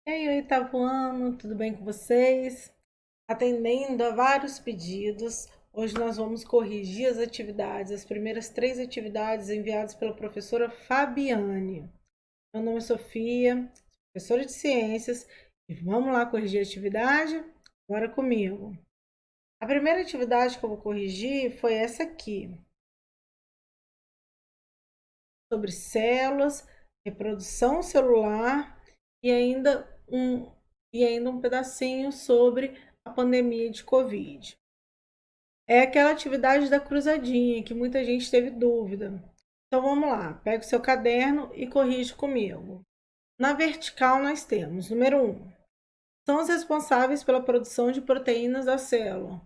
E aí, oitavo ano, tudo bem com vocês? Atendendo a vários pedidos, hoje nós vamos corrigir as atividades, as primeiras três atividades enviadas pela professora Fabiane. Meu nome é Sofia, professora de ciências, e vamos lá corrigir a atividade? Bora comigo. A primeira atividade que eu vou corrigir foi essa aqui, sobre células, reprodução celular e ainda um pedacinho sobre a pandemia de Covid. É aquela atividade da cruzadinha que muita gente teve dúvida. Então vamos lá, pega o seu caderno e corrige comigo. Na vertical nós temos, número 1, são os responsáveis pela produção de proteínas da célula,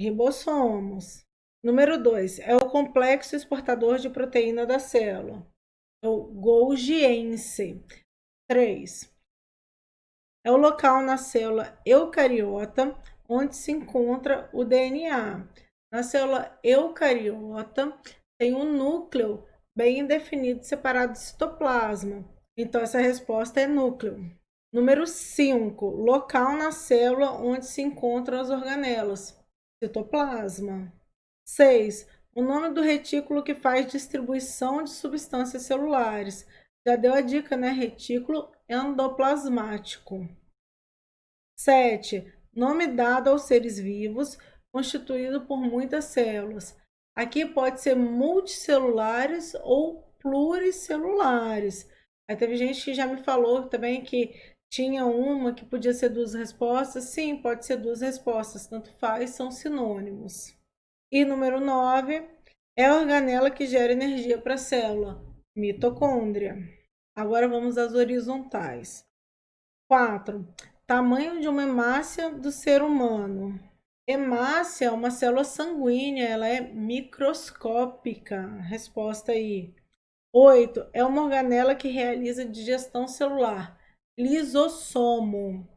ribossomos. Número 2, é o complexo exportador de proteína da célula, é o Golgiense. 3, é o local na célula eucariota onde se encontra o DNA. Na célula eucariota tem um núcleo bem definido, separado do citoplasma. Então, essa resposta é núcleo. Número 5, local na célula onde se encontram as organelas. Citoplasma. 6, o nome do retículo que faz distribuição de substâncias celulares. Já deu a dica, né? Retículo endoplasmático. 7, nome dado aos seres vivos, constituído por muitas células. Aqui pode ser multicelulares ou pluricelulares. Aí teve gente que já me falou também que tinha uma que podia ser duas respostas. Sim, pode ser duas respostas, tanto faz, são sinônimos. E número 9, é a organela que gera energia para a célula, mitocôndria. Agora vamos às horizontais. 4, tamanho de uma hemácia do ser humano. Hemácia é uma célula sanguínea, ela é microscópica. Resposta aí. 8, é uma organela que realiza digestão celular. Lisossomo.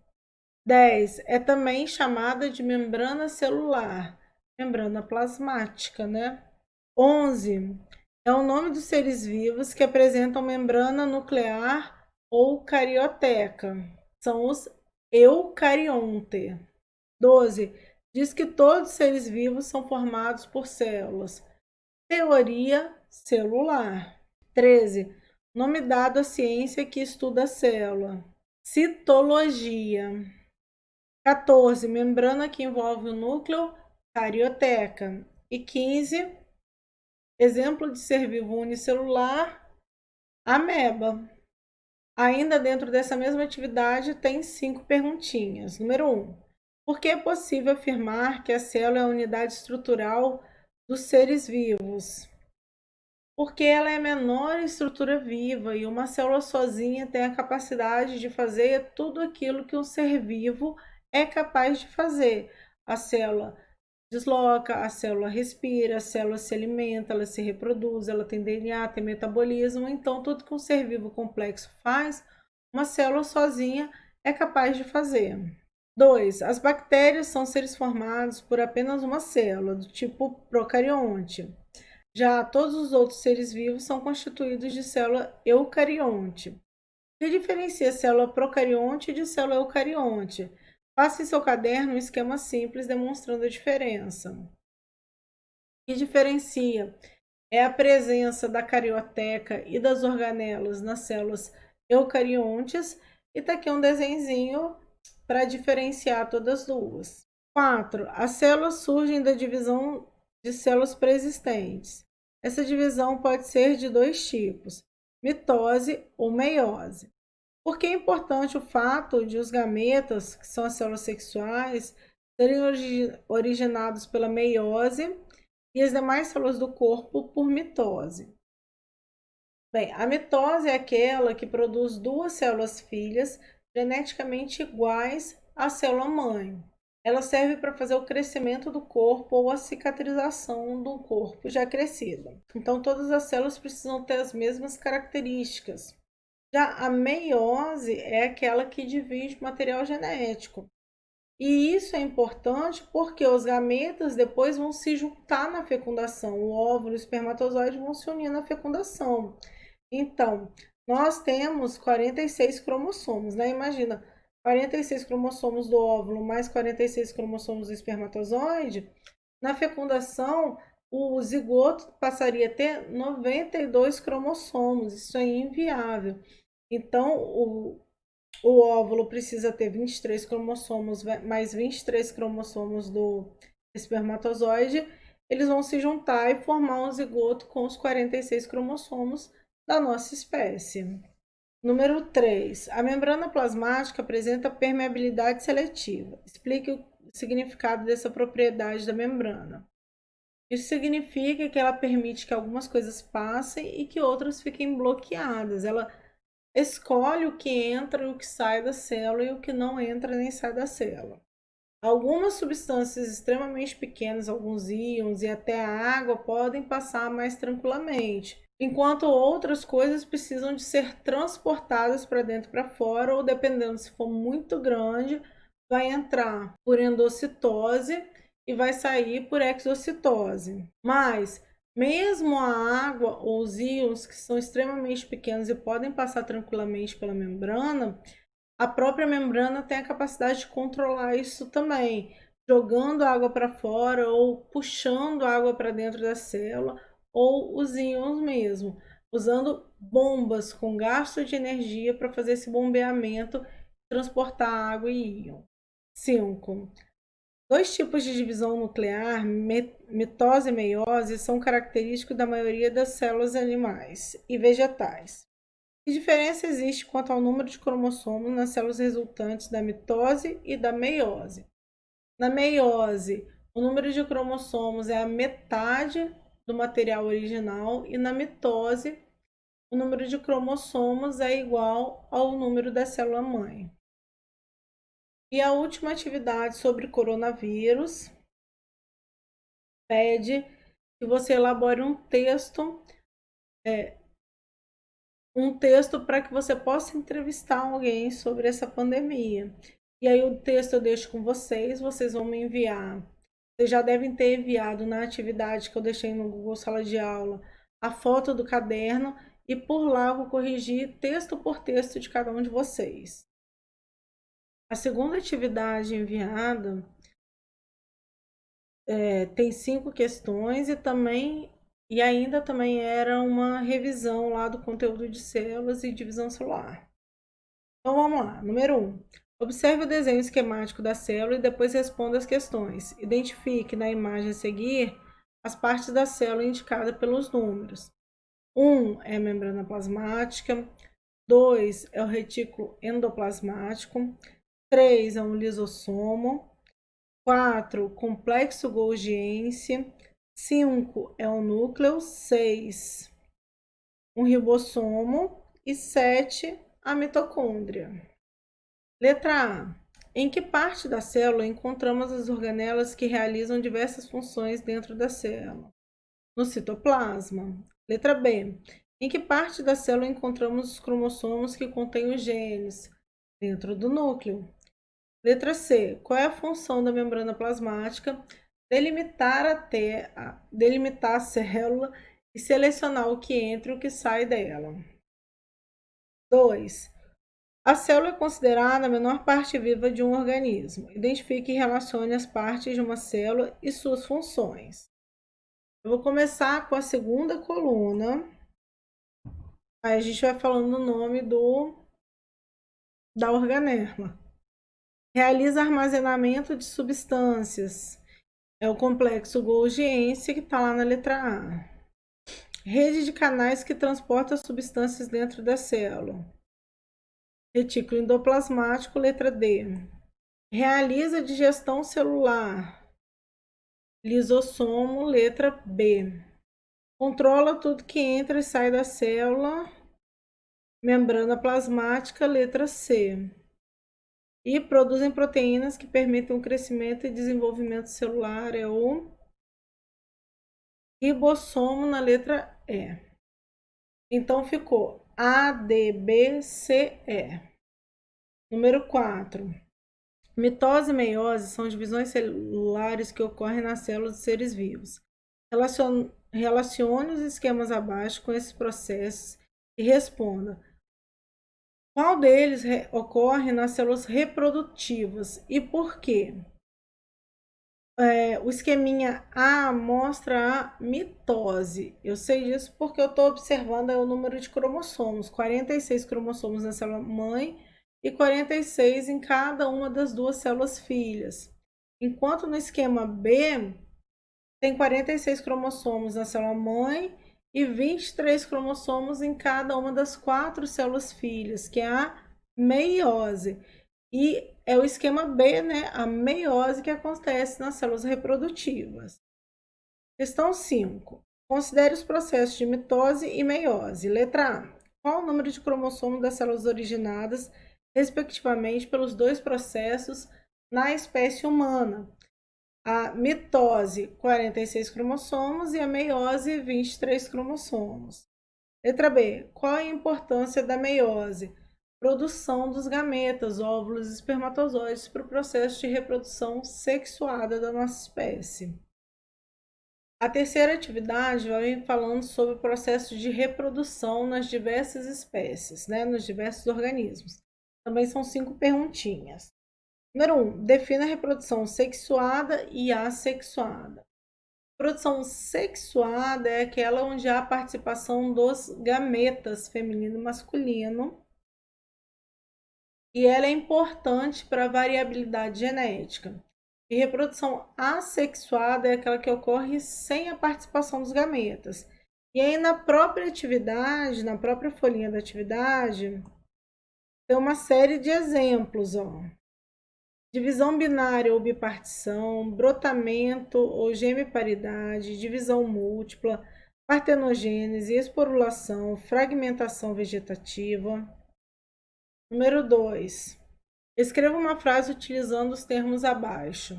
10, é também chamada de membrana celular. Membrana plasmática, né? 11, é o nome dos seres vivos que apresentam membrana nuclear ou carioteca. São os eucarionte. 12, diz que todos os seres vivos são formados por células. Teoria celular. 13, nome dado à ciência que estuda a célula. Citologia. 14, membrana que envolve o núcleo, carioteca. E 15, exemplo de ser vivo unicelular, ameba. Ainda dentro dessa mesma atividade, tem 5 perguntinhas. Número 1, por que é possível afirmar que a célula é a unidade estrutural dos seres vivos? Porque ela é a menor estrutura viva e uma célula sozinha tem a capacidade de fazer tudo aquilo que um ser vivo é capaz de fazer. A célula desloca, a célula respira, a célula se alimenta, ela se reproduz, ela tem DNA, tem metabolismo. Então, tudo que um ser vivo complexo faz, uma célula sozinha é capaz de fazer. 2, as bactérias são seres formados por apenas uma célula, do tipo procarionte. Já todos os outros seres vivos são constituídos de célula eucarionte. O que diferencia célula procarionte de célula eucarionte? Faça em seu caderno um esquema simples demonstrando a diferença. O que diferencia é a presença da carioteca e das organelas nas células eucariontes. E tá aqui um desenho para diferenciar todas as duas. 4, as células surgem da divisão de células pré-existentes. Essa divisão pode ser de dois tipos, mitose ou meiose. Por que é importante o fato de os gametas, que são as células sexuais, serem originados pela meiose e as demais células do corpo por mitose? Bem, a mitose é aquela que produz duas células filhas geneticamente iguais à célula mãe. Ela serve para fazer o crescimento do corpo ou a cicatrização do corpo já crescido. Então, todas as células precisam ter as mesmas características. Já a meiose é aquela que divide material genético. E isso é importante porque os gametas depois vão se juntar na fecundação. O óvulo e o espermatozoide vão se unir na fecundação. Então, nós temos 46 cromossomos, né? Imagina, 46 cromossomos do óvulo mais 46 cromossomos do espermatozoide, na fecundação o zigoto passaria a ter 92 cromossomos. Isso é inviável. Então, o óvulo precisa ter 23 cromossomos mais 23 cromossomos do espermatozoide. Eles vão se juntar e formar um zigoto com os 46 cromossomos da nossa espécie. Número 3. A membrana plasmática apresenta permeabilidade seletiva. Explique o significado dessa propriedade da membrana. Isso significa que ela permite que algumas coisas passem e que outras fiquem bloqueadas. Ela escolhe o que entra e o que sai da célula e o que não entra nem sai da célula. Algumas substâncias extremamente pequenas, alguns íons e até a água podem passar mais tranquilamente, enquanto outras coisas precisam de ser transportadas para dentro e para fora, ou dependendo se for muito grande, vai entrar por endocitose e vai sair por exocitose. Mas mesmo a água ou os íons que são extremamente pequenos e podem passar tranquilamente pela membrana, a própria membrana tem a capacidade de controlar isso também, jogando água para fora ou puxando água para dentro da célula, ou os íons mesmo, usando bombas com gasto de energia para fazer esse bombeamento, transportar água e íon. 5. Dois tipos de divisão nuclear, mitose e meiose, são característicos da maioria das células animais e vegetais. Que diferença existe quanto ao número de cromossomos nas células resultantes da mitose e da meiose? Na meiose, o número de cromossomos é a metade do material original e na mitose, o número de cromossomos é igual ao número da célula-mãe. E a última atividade sobre coronavírus pede que você elabore um texto para que você possa entrevistar alguém sobre essa pandemia. E aí o texto eu deixo com vocês vão me enviar. Vocês já devem ter enviado na atividade que eu deixei no Google Sala de Aula a foto do caderno e por lá eu vou corrigir texto por texto de cada um de vocês. A segunda atividade enviada tem 5 questões e ainda também era uma revisão lá do conteúdo de células e divisão celular. Então vamos lá. Número 1. Observe o desenho esquemático da célula e depois responda as questões. Identifique na imagem a seguir as partes da célula indicadas pelos números. 1 é a membrana plasmática. 2 é o retículo endoplasmático. 3 é um lisossomo. 4, complexo golgiense. 5 é o núcleo. 6, um ribossomo. E 7, a mitocôndria. Letra A. Em que parte da célula encontramos as organelas que realizam diversas funções dentro da célula? No citoplasma. Letra B. Em que parte da célula encontramos os cromossomos que contêm os genes? Dentro do núcleo. Letra C. Qual é a função da membrana plasmática? Delimitar a célula e selecionar o que entra e o que sai dela. 2. A célula é considerada a menor parte viva de um organismo. Identifique e relacione as partes de uma célula e suas funções. Eu vou começar com a segunda coluna. Aí a gente vai falando o nome da organela. Realiza armazenamento de substâncias. É o complexo Golgiense que está lá na letra A. Rede de canais que transporta substâncias dentro da célula. Retículo endoplasmático, letra D. Realiza digestão celular. Lisossomo, letra B. Controla tudo que entra e sai da célula. Membrana plasmática, letra C. E produzem proteínas que permitem o crescimento e desenvolvimento celular, é o ribossomo, na letra E. Então ficou A, D, B, C, E. Número 4. Mitose e meiose são divisões celulares que ocorrem nas células de seres vivos. Relacione os esquemas abaixo com esses processos e responda: Qual deles ocorre nas células reprodutivas e por quê? O esqueminha A mostra a mitose. Eu sei disso porque eu estou observando o número de cromossomos. 46 cromossomos na célula mãe e 46 em cada uma das duas células filhas. Enquanto no esquema B, tem 46 cromossomos na célula mãe e 23 cromossomos em cada uma das 4 células filhas, que é a meiose. E é o esquema B, né? A meiose que acontece nas células reprodutivas. Questão 5. Considere os processos de mitose e meiose. Letra A. Qual o número de cromossomos das células originadas, respectivamente, pelos dois processos na espécie humana? A mitose, 46 cromossomos, e a meiose, 23 cromossomos. Letra B. Qual a importância da meiose? Produção dos gametas, óvulos e espermatozoides para o processo de reprodução sexuada da nossa espécie. A terceira atividade vai falando sobre o processo de reprodução nas diversas espécies, né, nos diversos organismos. Também são 5 perguntinhas. Número 1. Defina a reprodução sexuada e assexuada. Produção sexuada é aquela onde há a participação dos gametas feminino e masculino. E ela é importante para a variabilidade genética. E reprodução assexuada é aquela que ocorre sem a participação dos gametas. E aí na própria atividade, na própria folhinha da atividade, tem uma série de exemplos, ó. Divisão binária ou bipartição, brotamento ou gemiparidade, divisão múltipla, partenogênese, esporulação, fragmentação vegetativa. Número 2. Escreva uma frase utilizando os termos abaixo.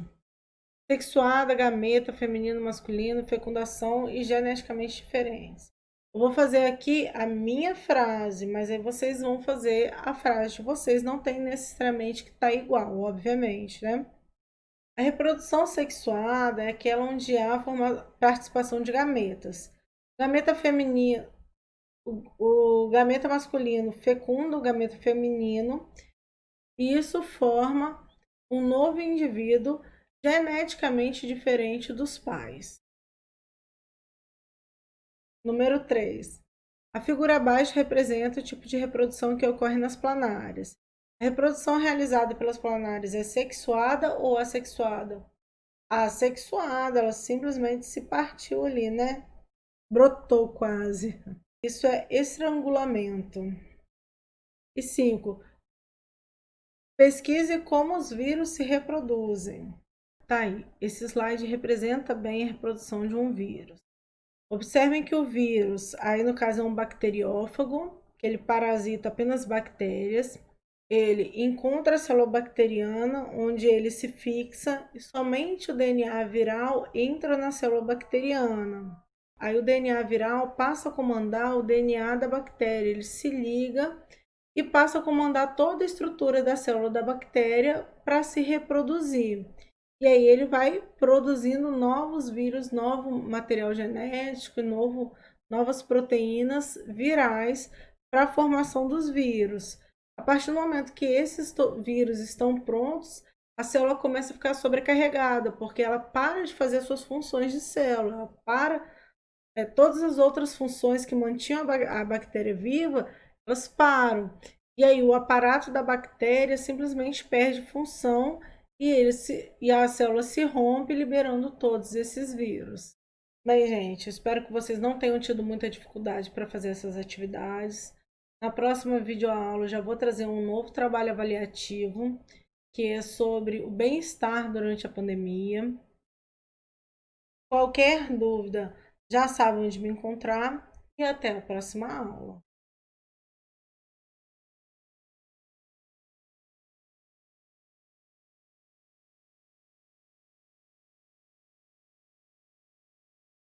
Sexuada, gameta, feminino, masculino, fecundação e geneticamente diferentes. Eu vou fazer aqui a minha frase, mas aí vocês vão fazer a frase de vocês. Não tem necessariamente que estar igual, obviamente, né? A reprodução sexuada é aquela onde há a participação de gametas. Gameta feminino, o gameta masculino fecunda o gameta feminino e isso forma um novo indivíduo geneticamente diferente dos pais. Número 3. A figura abaixo representa o tipo de reprodução que ocorre nas planárias. A reprodução realizada pelas planárias é sexuada ou assexuada? A assexuada, ela simplesmente se partiu ali, né? Brotou quase. Isso é estrangulamento. E 5. Pesquise como os vírus se reproduzem. Tá aí, esse slide representa bem a reprodução de um vírus. Observem que o vírus, aí no caso é um bacteriófago, que ele parasita apenas bactérias. Ele encontra a célula bacteriana, onde ele se fixa e somente o DNA viral entra na célula bacteriana. Aí o DNA viral passa a comandar o DNA da bactéria, ele se liga e passa a comandar toda a estrutura da célula da bactéria para se reproduzir. E aí ele vai produzindo novos vírus, novo material genético, novas proteínas virais para a formação dos vírus. A partir do momento que esses vírus estão prontos, a célula começa a ficar sobrecarregada, porque ela para de fazer as suas funções de célula, ela para todas as outras funções que mantinham a bactéria viva, elas param. E aí o aparato da bactéria simplesmente perde função e a célula se rompe, liberando todos esses vírus. Bem, gente, espero que vocês não tenham tido muita dificuldade para fazer essas atividades. Na próxima videoaula eu já vou trazer um novo trabalho avaliativo, que é sobre o bem-estar durante a pandemia. Qualquer dúvida, já sabe onde me encontrar e até a próxima aula.